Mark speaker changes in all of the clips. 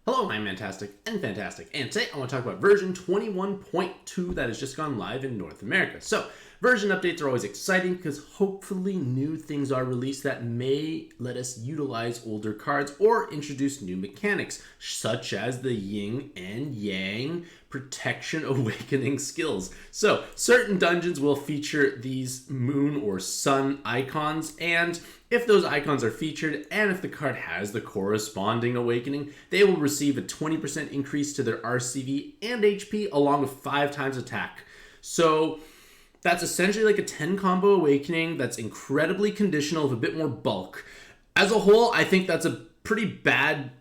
Speaker 1: Hello, I'm Mantastic and Fantastic, and today I want to talk about version 21.2 that has just gone live in North America. So, version updates are always exciting because hopefully new things are released that may let us utilize older cards or introduce new mechanics, such as the yin and yang protection awakening skills. So, certain dungeons will feature these moon or sun icons, and if those icons are featured and if the card has the corresponding awakening, they will receive a 20% increase to their RCV and HP along with 5 times attack. So that's essentially like a 10 combo awakening that's incredibly conditional with a bit more bulk. As a whole, I think that's a pretty bad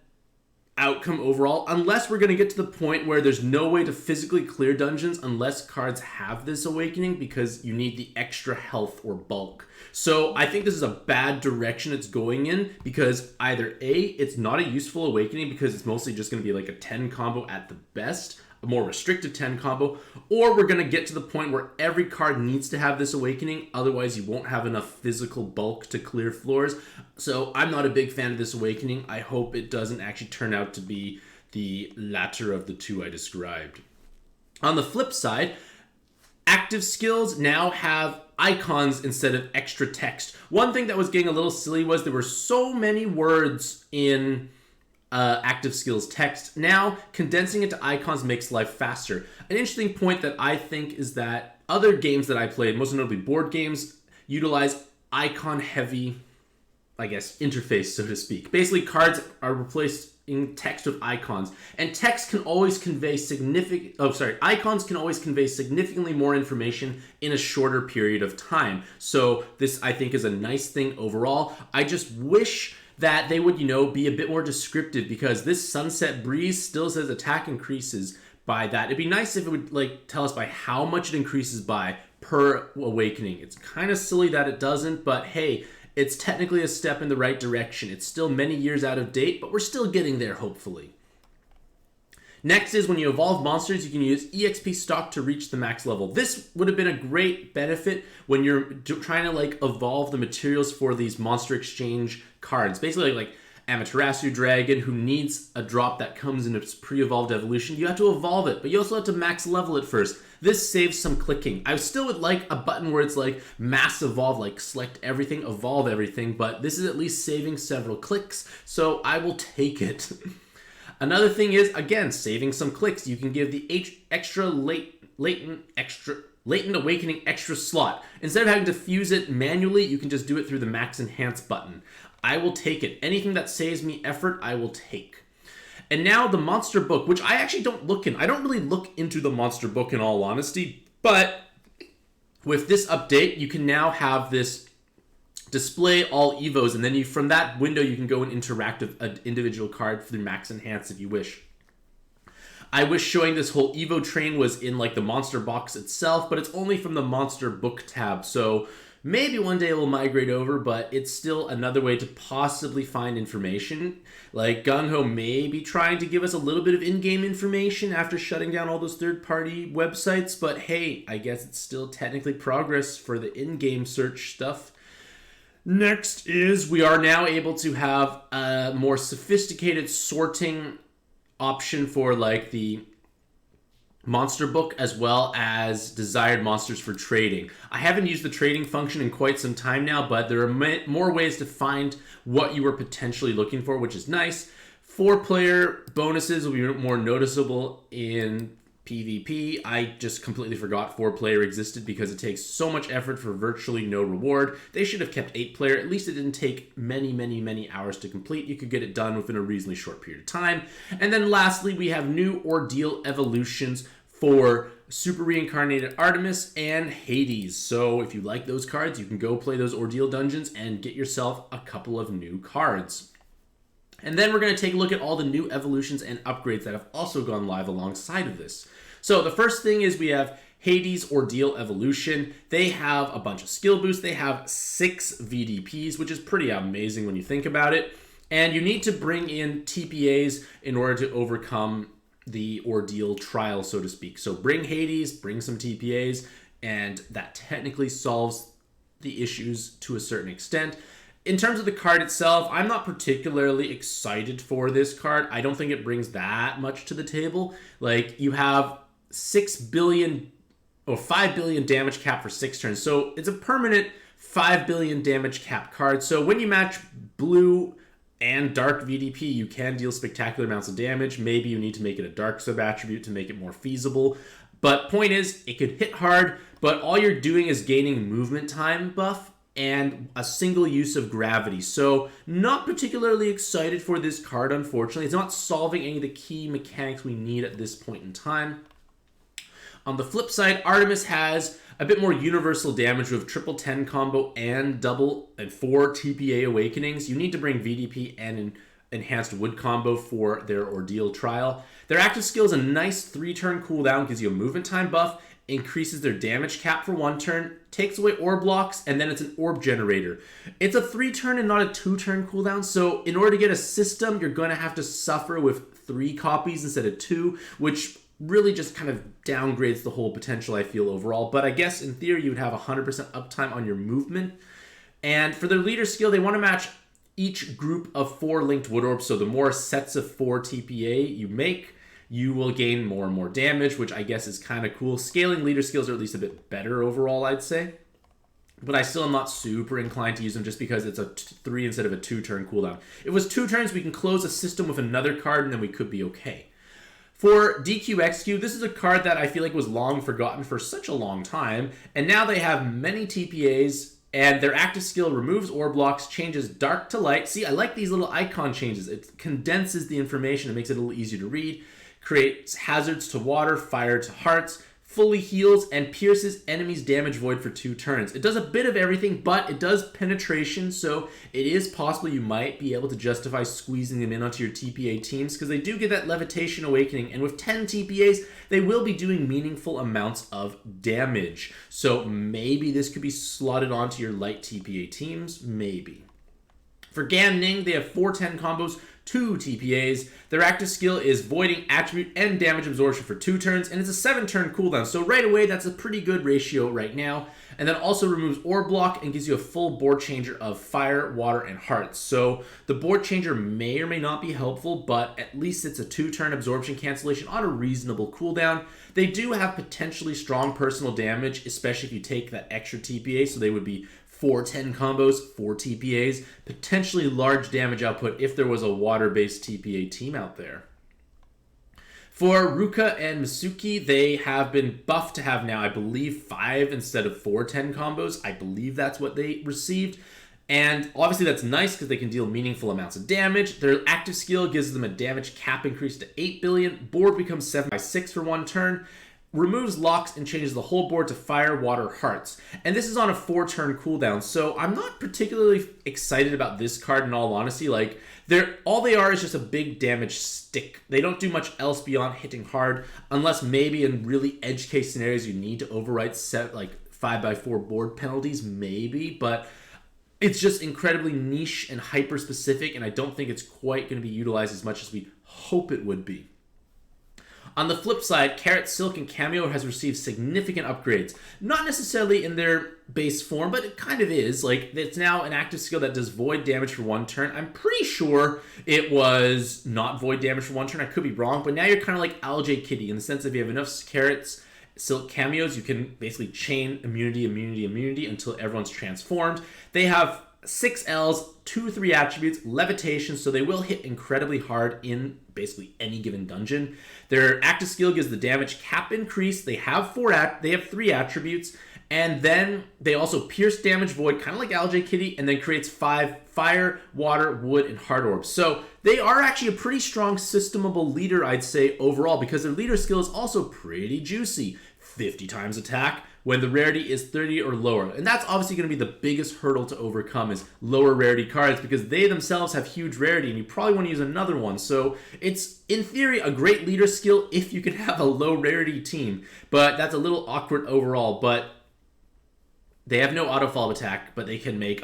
Speaker 1: outcome overall, unless we're going to get to the point where there's no way to physically clear dungeons unless cards have this awakening because you need the extra health or bulk. So I think this is a bad direction it's going in because either A, it's not a useful awakening because it's mostly just going to be like a 10 combo at the best, a more restrictive 10 combo, or we're going to get to the point where every card needs to have this awakening, otherwise you won't have enough physical bulk to clear floors. So I'm not a big fan of this awakening. I hope it doesn't actually turn out to be the latter of the two I described. On the flip side, active skills now have icons instead of extra text. One thing that was getting a little silly was there were so many words in active skills text. Now, condensing it to icons makes life faster. An interesting point that I think is that other games that I played, most notably board games, utilize icon-heavy, interface, so to speak. Basically, cards are replaced in text with icons, and text can always convey icons can always convey significantly more information in a shorter period of time. So this, I think, is a nice thing overall. I just wish that they would, be a bit more descriptive, because this Sunset Breeze still says attack increases by that. It'd be nice if it would tell us by how much it increases by per awakening. It's kind of silly that it doesn't, but hey, it's technically a step in the right direction. It's still many years out of date, but we're still getting there, hopefully. Next is when you evolve monsters, you can use EXP stock to reach the max level. This would have been a great benefit when you're trying to evolve the materials for these monster exchange cards. Basically like Amaterasu Dragon, who needs a drop that comes in its pre-evolved evolution. You have to evolve it, but you also have to max level it first. This saves some clicking. I still would like a button where it's like mass evolve, like select everything, evolve everything, but this is at least saving several clicks, so I will take it. Another thing is, again, saving some clicks. You can give the latent awakening extra slot. Instead of having to fuse it manually, you can just do it through the max enhance button. I will take it. Anything that saves me effort, I will take. And now the monster book, which I actually don't look in. I don't really look into the monster book in all honesty, but with this update, you can now have this display all Evos, and then from that window, you can go and interact with an individual card through max enhance if you wish. I wish showing this whole Evo train was in the monster box itself, but it's only from the monster book tab, so maybe one day it will migrate over, but it's still another way to possibly find information. Gung-Ho may be trying to give us a little bit of in-game information after shutting down all those third-party websites, but hey, I guess it's still technically progress for the in-game search stuff. Next is we are now able to have a more sophisticated sorting option for the monster book as well as desired monsters for trading. I haven't used the trading function in quite some time now, but there are more ways to find what you were potentially looking for, which is nice. 4-player bonuses will be more noticeable in PvP. I just completely forgot 4-player existed because it takes so much effort for virtually no reward. They should have kept 8-player. At least it didn't take many hours to complete. You could get it done within a reasonably short period of time. And then lastly, we have new ordeal evolutions for Super Reincarnated Artemis and Hades. So if you like those cards, you can go play those ordeal dungeons and get yourself a couple of new cards. And then we're going to take a look at all the new evolutions and upgrades that have also gone live alongside of this. So the first thing is we have Hades Ordeal Evolution. They have a bunch of skill boosts. They have 6 VDPs, which is pretty amazing when you think about it. And you need to bring in TPAs in order to overcome the ordeal trial, so to speak. So bring Hades, bring some TPAs, and that technically solves the issues to a certain extent. in terms of the card itself, I'm not particularly excited for this card. I don't think it brings that much to the table. Like, you have 6 billion or 5 billion damage cap for 6 turns. So it's a permanent 5 billion damage cap card. So when you match blue and dark VDP, you can deal spectacular amounts of damage. Maybe you need to make it a dark sub attribute to make it more feasible. But point is, it could hit hard, but all you're doing is gaining movement time buff and a single use of gravity. So not particularly excited for this card, unfortunately. It's not solving any of the key mechanics we need at this point in time. On the flip side, Artemis has a bit more universal damage with triple 10 combo and double and 4 TPA awakenings. You need to bring VDP and an enhanced wood combo for their ordeal trial. Their active skill is a nice 3-turn cooldown, gives you a movement time buff, increases their damage cap for 1 turn, takes away orb blocks, and then it's an orb generator. It's a 3-turn and not a 2-turn cooldown, so in order to get a system, you're going to have to suffer with 3 copies instead of 2, which really just kind of downgrades the whole potential, I feel, overall. But I guess in theory, you would have 100% uptime on your movement. And for their leader skill, they want to match each group of 4 linked wood orbs, so the more sets of 4 TPA you make, you will gain more and more damage, which I guess is kind of cool. Scaling leader skills are at least a bit better overall, I'd say. But I still am not super inclined to use them just because it's a 3 instead of a 2-turn cooldown. If it was 2 turns, we can close a system with another card and then we could be okay. For DQXQ, this is a card that I feel like was long forgotten for such a long time, and now they have many TPAs, and their active skill removes orb blocks, changes dark to light. See, I like these little icon changes. It condenses the information, it makes it a little easier to read, creates hazards to water, fire to hearts, fully heals, and pierces enemies' damage void for 2 turns. It does a bit of everything, but it does penetration, so it is possible you might be able to justify squeezing them in onto your TPA teams, because they do get that levitation awakening, and with 10 TPAs, they will be doing meaningful amounts of damage. So maybe this could be slotted onto your light TPA teams, maybe. For Gan Ning, they have 4-10 combos, 2 TPAs. Their active skill is Voiding, Attribute, and Damage Absorption for 2 turns, and it's a 7-turn cooldown. So right away, that's a pretty good ratio right now. And then also removes Orb Block and gives you a full board changer of Fire, Water, and Hearts. So the board changer may or may not be helpful, but at least it's a 2-turn absorption cancellation on a reasonable cooldown. They do have potentially strong personal damage, especially if you take that extra TPA, so they would be 4-10 combos, 4 TPAs, potentially large damage output if there was a water-based TPA team out there. For Ruka and Masuki, they have been buffed to have now, I believe, 5 instead of 4-10 combos. I believe that's what they received. And obviously that's nice because they can deal meaningful amounts of damage. Their active skill gives them a damage cap increase to 8 billion. Board becomes 7/6 for 1 turn. Removes locks and changes the whole board to Fire, Water, Hearts. And this is on a 4-turn cooldown, so I'm not particularly excited about this card in all honesty. Like, all they are is just a big damage stick. They don't do much else beyond hitting hard, unless maybe in really edge case scenarios you need to overwrite set like 5x4 board penalties, maybe, but it's just incredibly niche and hyper specific, and I don't think it's quite going to be utilized as much as we hope it would be. On the flip side, Carrot, Silk, and Cameo has received significant upgrades. Not necessarily in their base form, but it kind of is. Like, it's now an active skill that does void damage for 1 turn. I'm pretty sure it was not void damage for 1 turn. I could be wrong, but now you're kind of like LJ Kitty in the sense that if you have enough Carrots, Silk, Cameos, you can basically chain immunity, immunity, immunity until everyone's transformed. They have 6 Ls, 2-3 attributes, levitation, so they will hit incredibly hard in basically any given dungeon. Their active skill gives the damage cap increase. They have 3 attributes, and then they also pierce, damage, void, kind of like LJ Kitty, and then creates 5 fire, water, wood, and heart orbs. So they are actually a pretty strong systemable leader, I'd say, overall, because their leader skill is also pretty juicy. 50 times attack when the rarity is 30 or lower. And that's obviously going to be the biggest hurdle to overcome, is lower rarity cards, because they themselves have huge rarity and you probably want to use another one. So it's, in theory, a great leader skill if you can have a low rarity team, but that's a little awkward overall. But they have no auto follow attack, but they can make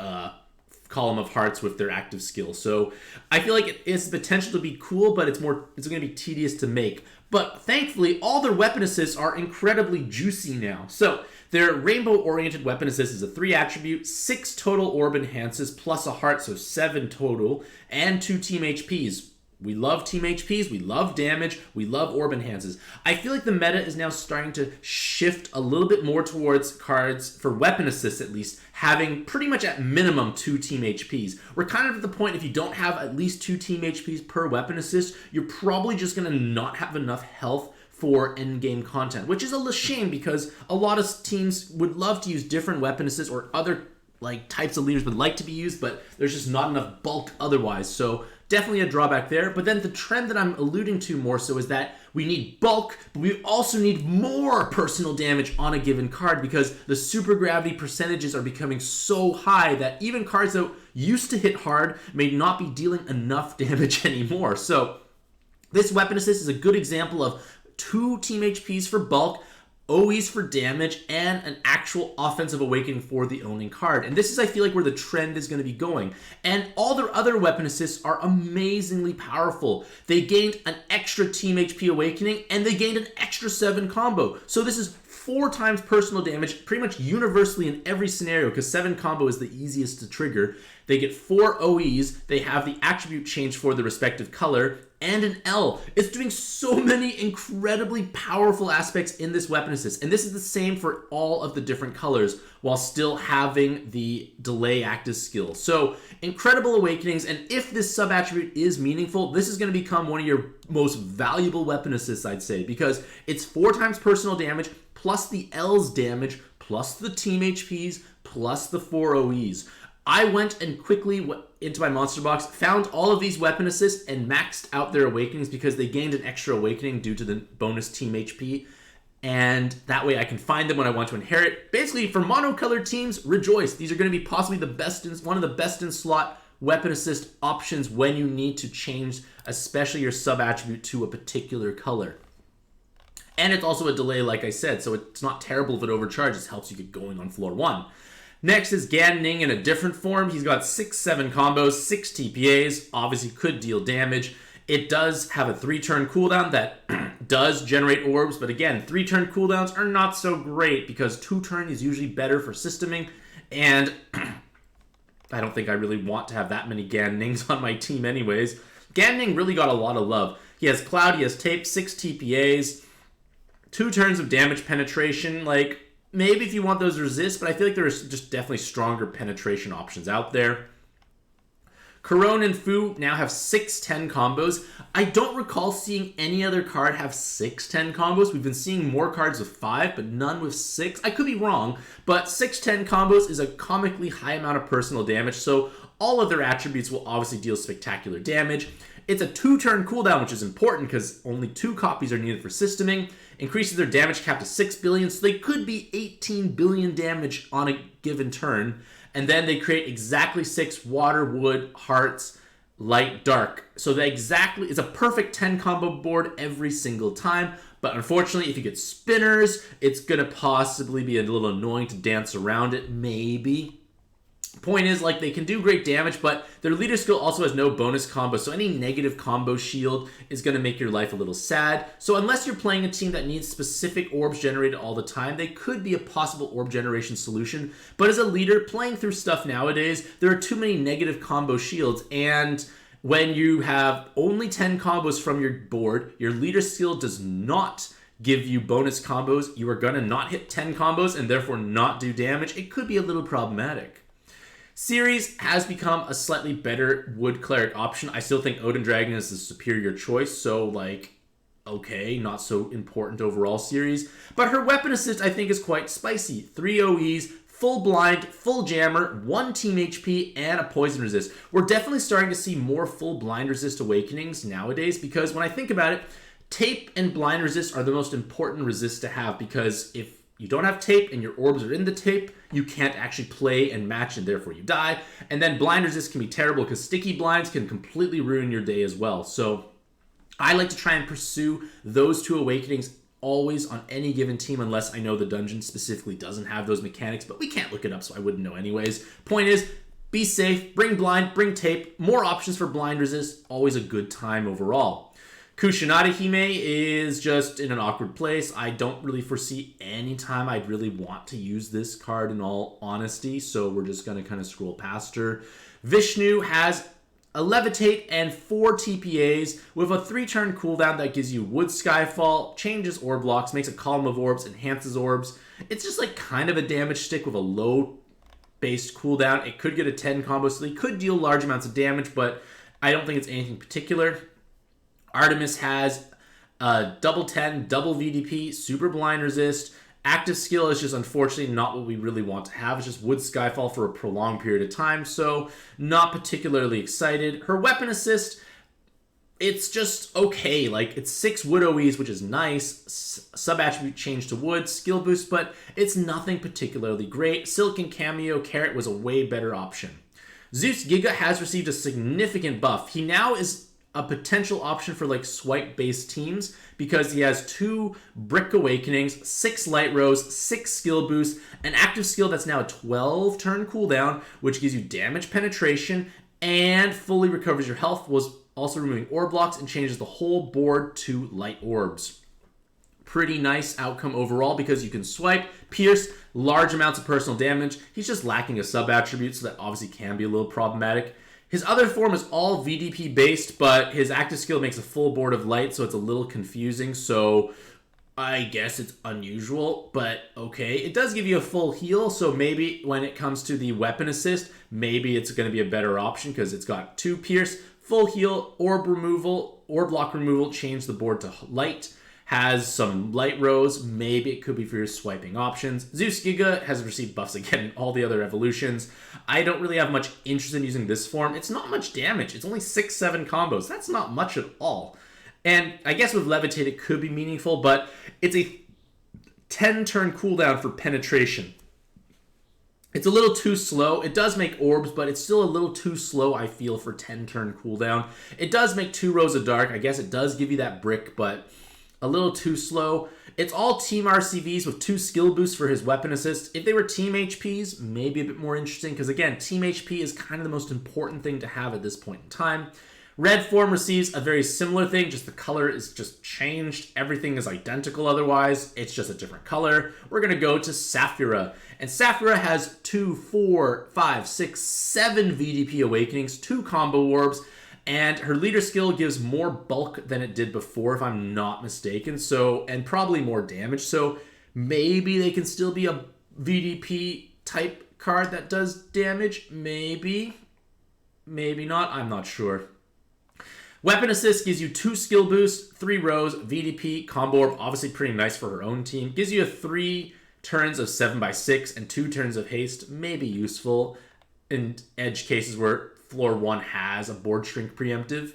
Speaker 1: column of hearts with their active skill. So I feel like it has potential to be cool, but it's going to be tedious to make. But thankfully, all their weapon assists are incredibly juicy now. So their rainbow-oriented weapon assist is a 3 attribute, 6 total orb enhances, plus a heart, so 7 total, and 2 team HPs. We love team HPs, we love damage, we love orb enhances. I feel like the meta is now starting to shift a little bit more towards cards, for weapon assists at least, having pretty much at minimum 2 team HPs. We're kind of at the point, if you don't have at least 2 team HPs per weapon assist, you're probably just going to not have enough health for endgame content, which is a shame because a lot of teams would love to use different weapon assists, or other like types of leaders would like to be used, but there's just not enough bulk otherwise. So definitely a drawback there. But then the trend that I'm alluding to more so is that we need bulk, but we also need more personal damage on a given card, because the super gravity percentages are becoming so high that even cards that used to hit hard may not be dealing enough damage anymore. So this weapon assist is a good example of 2 team HPs for bulk, OEs for damage, and an actual offensive awakening for the owning card. And this is, I feel like, where the trend is going to be going. And all their other weapon assists are amazingly powerful. They gained an extra team HP awakening, and they gained an extra 7 combo. So this is 4 times personal damage, pretty much universally in every scenario, because 7 combo is the easiest to trigger. They get 4 OEs, they have the attribute change for the respective color, and an L. It's doing so many incredibly powerful aspects in this weapon assist. And this is the same for all of the different colors, while still having the delay active skill. So incredible awakenings, and if this sub-attribute is meaningful, this is going to become one of your most valuable weapon assists, I'd say, because it's 4 times personal damage, plus the L's damage, plus the team HPs, plus the 4 OEs. I went and quickly went into my monster box, found all of these weapon assists, and maxed out their awakenings because they gained an extra awakening due to the bonus team HP. And that way I can find them when I want to inherit. Basically, for monocolored teams, rejoice. These are going to be possibly the best, one of the best in slot weapon assist options when you need to change, especially your sub-attribute to a particular color. And it's also a delay, like I said, so it's not terrible if it overcharges. It helps you get going on floor 1. Next is Gan Ning in a different form. He's got 6-7 combos, 6 TPAs, obviously could deal damage. It does have a 3-turn cooldown that does generate orbs, but again, 3-turn cooldowns are not so great because 2-turn is usually better for systeming, and I don't think I really want to have that many Gan Nings on my team anyways. Gan Ning really got a lot of love. He has Cloud, he has Tape, 6 TPAs, 2 turns of damage penetration, like, maybe if you want those resist, but I feel like there's just definitely stronger penetration options out there. Corone and Fu now have 6-10 combos. I don't recall seeing any other card have 6-10 combos. We've been seeing more cards with 5, but none with 6. I could be wrong, but 6-10 combos is a comically high amount of personal damage, so all of their attributes will obviously deal spectacular damage. It's a 2-turn cooldown, which is important because only 2 copies are needed for systeming. Increases their damage cap to 6 billion, so they could be 18 billion damage on a given turn. And then they create exactly 6 water, wood, hearts, light, dark. So it's a perfect 10 combo board every single time. But unfortunately, if you get spinners, it's going to possibly be a little annoying to dance around it, maybe. Point is, like, they can do great damage, but their leader skill also has no bonus combo, so any negative combo shield is going to make your life a little sad. So unless you're playing a team that needs specific orbs generated all the time, they could be a possible orb generation solution. But as a leader, playing through stuff nowadays, there are too many negative combo shields, and when you have only 10 combos from your board, your leader skill does not give you bonus combos. You are going to not hit 10 combos and therefore not do damage. It could be a little problematic. Series has become a slightly better Wood Cleric option. I still think Odin Dragon is the superior choice, so, like, okay, not so important overall series. But her weapon assist, I think, is quite spicy. 3 OEs, full blind, full jammer, 1 team HP, and a poison resist. We're definitely starting to see more full blind resist awakenings nowadays, because when I think about it, tape and blind resist are the most important resists to have, because if you don't have tape and your orbs are in the tape, you can't actually play and match, and therefore you die. And then blind resist can be terrible because sticky blinds can completely ruin your day as well. So I like to try and pursue those 2 awakenings always on any given team, unless I know the dungeon specifically doesn't have those mechanics, but we can't look it up, so I wouldn't know anyways. Point is, Be safe, bring blind, bring tape, more options for blind resist, always a good time overall. Kushinada Hime is just in an awkward place. I don't really foresee any time I'd really want to use this card in all honesty, so we're just going to kind of scroll past her. Vishnu has a Levitate and 4 TPAs with a 3-turn cooldown that gives you Wood Skyfall, changes orb blocks, makes a column of orbs, enhances orbs. It's just like kind of a damage stick with a low based cooldown. It could get a 10 combo, so they could deal large amounts of damage, but I don't think it's anything particular. Artemis has double 10, double VDP, super blind resist. Active skill is just unfortunately not what we really want to have. It's just Wood Skyfall for a prolonged period of time, so not particularly excited. Her weapon assist, it's just okay. Like, it's 6 Wood OEs, which is nice. Sub-attribute change to Wood, skill boost, but it's nothing particularly great. Silicon Cameo Carrot was a way better option. Zeus Giga has received a significant buff. He now is a potential option for like swipe-based teams because he has 2 Brick Awakenings, 6 Light Rose, 6 skill boosts, an active skill that's now a 12-turn cooldown, which gives you damage penetration and fully recovers your health, was also removing orb blocks and changes the whole board to light orbs. Pretty nice outcome overall because you can swipe, pierce, large amounts of personal damage. He's just lacking a sub-attribute, so that obviously can be a little problematic. His other form is all VDP based, but his active skill makes a full board of light, so it's a little confusing. So I guess it's unusual, but okay. It does give you a full heal, so maybe when it comes to the weapon assist, maybe it's going to be a better option because it's got 2 pierce, full heal, orb removal, orb block removal, change the board to light. Has some light rose, maybe it could be for your swiping options. Zeus Giga has received buffs again in all the other evolutions. I don't really have much interest in using this form. It's not much damage. It's only 6-7 combos. That's not much at all. And I guess with Levitate it could be meaningful, but it's a 10-turn cooldown for penetration. It's a little too slow. It does make orbs, but it's still a little too slow, I feel, for 10-turn cooldown. It does make 2 rows of dark. I guess it does give you that brick, but a little too slow. It's all team RCVs with 2 skill boosts for his weapon assist. If they were team HPs, maybe a bit more interesting, because again, team HP is kind of the most important thing to have at this point in time. Red form receives a very similar thing, just the color is just changed. Everything is identical otherwise. It's just a different color. We're going to go to Saphira. And Saphira has 2, 4, 5, 6, 7 VDP awakenings, 2 combo orbs, and her leader skill gives more bulk than it did before, if I'm not mistaken. So, and probably more damage. So maybe they can still be a VDP type card that does damage. Maybe. Maybe not. I'm not sure. Weapon assist gives you 2 skill boosts, 3 rows, VDP, combo orb, obviously pretty nice for her own team. Gives you a 3 turns of 7x6 and 2 turns of haste. Maybe useful in edge cases where floor 1 has a board shrink preemptive.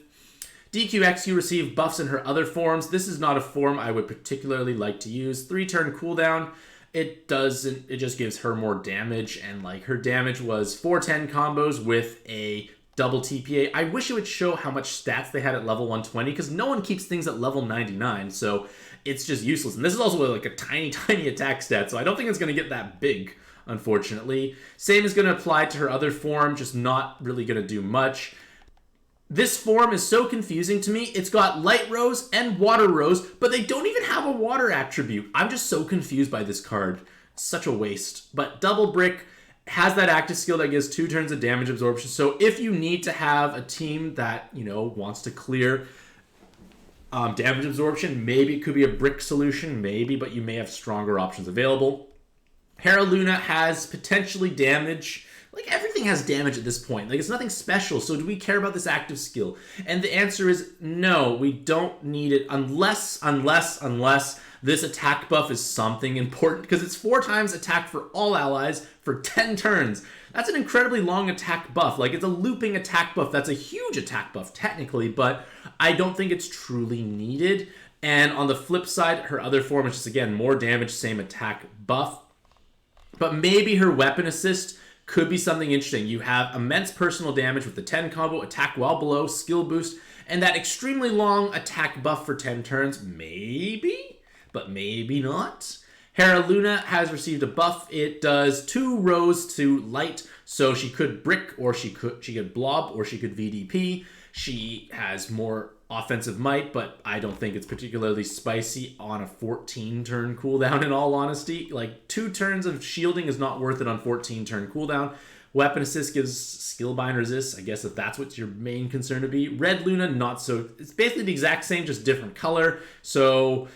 Speaker 1: DQXQ receive buffs in her other forms. This is not a form I would particularly like to use. 3-turn cooldown. It just gives her more damage, and like her damage was 410 combos with a double TPA. I wish it would show how much stats they had at level 120 because no one keeps things at level 99, so it's just useless. And this is also like a tiny attack stat, so I don't think it's going to get that big, unfortunately. Same is going to apply to her other form, just not really going to do much. This form is so confusing to me. It's got Light Rose and Water Rose, but they don't even have a water attribute. I'm just so confused by this card. Such a waste. But Double Brick has that active skill that gives 2 turns of damage absorption. So if you need to have a team that, wants to clear damage absorption, maybe it could be a brick solution, maybe, but you may have stronger options available. Hera Luna has potentially damage. Like, everything has damage at this point. Like, it's nothing special, so do we care about this active skill? And the answer is no, we don't need it unless this attack buff is something important, because it's 4 times attack for all allies for 10 turns. That's an incredibly long attack buff. Like, it's a looping attack buff. That's a huge attack buff, technically, but I don't think it's truly needed. And on the flip side, her other form is just, again, more damage, same attack buff. But maybe her weapon assist could be something interesting. You have immense personal damage with the 10 combo, attack while below, skill boost, and that extremely long attack buff for 10 turns. Maybe, but maybe not. Hera Luna has received a buff. It does 2 rows to light, So she could brick, or she could blob, or she could VDP. She has more offensive might, but I don't think it's particularly spicy on a 14-turn cooldown, in all honesty. Like, 2 turns of shielding is not worth it on 14-turn cooldown. Weapon assist gives skill bind resist, I guess, if that's what your main concern to be. Red Luna, not so. It's basically the exact same, just different color. So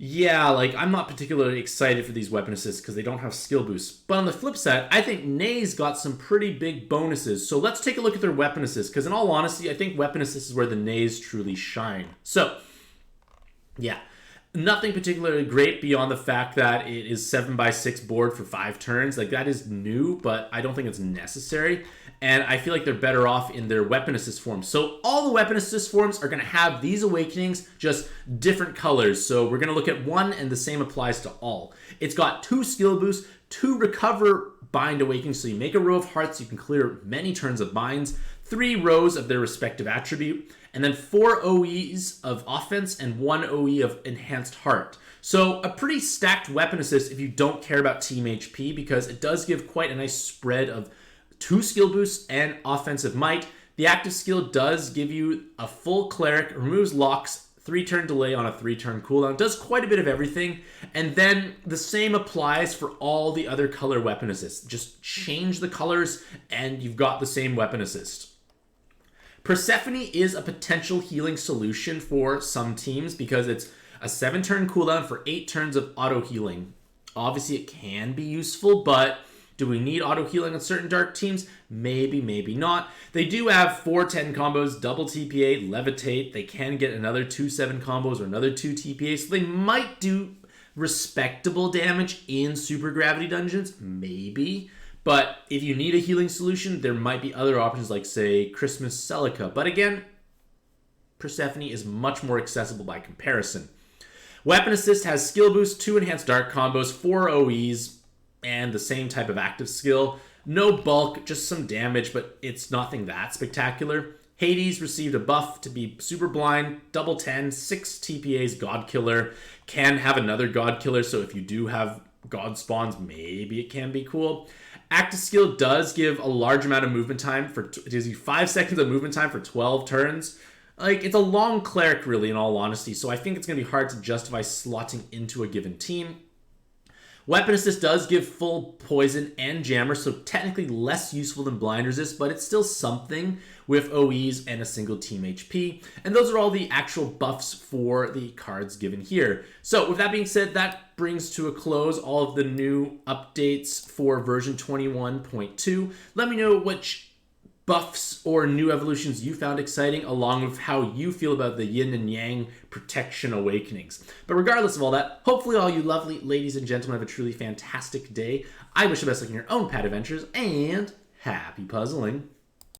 Speaker 1: yeah, like, I'm not particularly excited for these weapon assists because they don't have skill boosts. But on the flip side, I think Nay's got some pretty big bonuses. So let's take a look at their weapon assists, because in all honesty, I think weapon assists is where the Nays truly shine. So yeah, nothing particularly great beyond the fact that it is 7x6 board for 5 turns. Like, that is new, but I don't think it's necessary. And I feel like they're better off in their weapon assist forms. So all the weapon assist forms are going to have these awakenings, just different colors. So we're going to look at one, and the same applies to all. It's got 2 skill boosts, 2 recover bind awakenings. So you make a row of hearts, you can clear many turns of binds, 3 rows of their respective attribute, and then 4 OEs of offense and 1 OE of enhanced heart. So a pretty stacked weapon assist if you don't care about team HP, because it does give quite a nice spread of 2 skill boosts and offensive might. The active skill does give you a full cleric, removes locks, 3-turn delay on a 3-turn cooldown, does quite a bit of everything. And then the same applies for all the other color weapon assists. Just change the colors and you've got the same weapon assist. Persephone is a potential healing solution for some teams because it's a 7-turn cooldown for 8 turns of auto healing. Obviously it can be useful, but do we need auto healing on certain dark teams? Maybe, maybe not. They do have 4-10 combos, double TPA, levitate. They can get another 2-7 combos or another 2 TPA. So they might do respectable damage in super gravity dungeons, maybe. But if you need a healing solution, there might be other options like, say, Christmas Celica. But again, Persephone is much more accessible by comparison. Weapon assist has skill boost, 2 enhanced dark combos, 4 OEs, and the same type of active skill. No bulk, just some damage, but it's nothing that spectacular. Hades received a buff to be super blind, double 10, 6 TPAs, God Killer. Can have another God Killer, so if you do have God spawns, maybe it can be cool. Active skill does give a large amount of movement time. It gives you 5 seconds of movement time for 12 turns. Like, it's a long cleric, really, in all honesty, so I think it's going to be hard to justify slotting into a given team. Weapon assist does give full poison and jammer, so technically less useful than blind resist, but it's still something with OEs and a single team HP. And those are all the actual buffs for the cards given here. So with that being said, that brings to a close all of the new updates for version 21.2. Let me know which buffs or new evolutions you found exciting, along with how you feel about the yin and yang protection awakenings. But regardless of all that, hopefully all you lovely ladies and gentlemen have a truly fantastic day. I wish you best luck in your own pad adventures, and happy puzzling.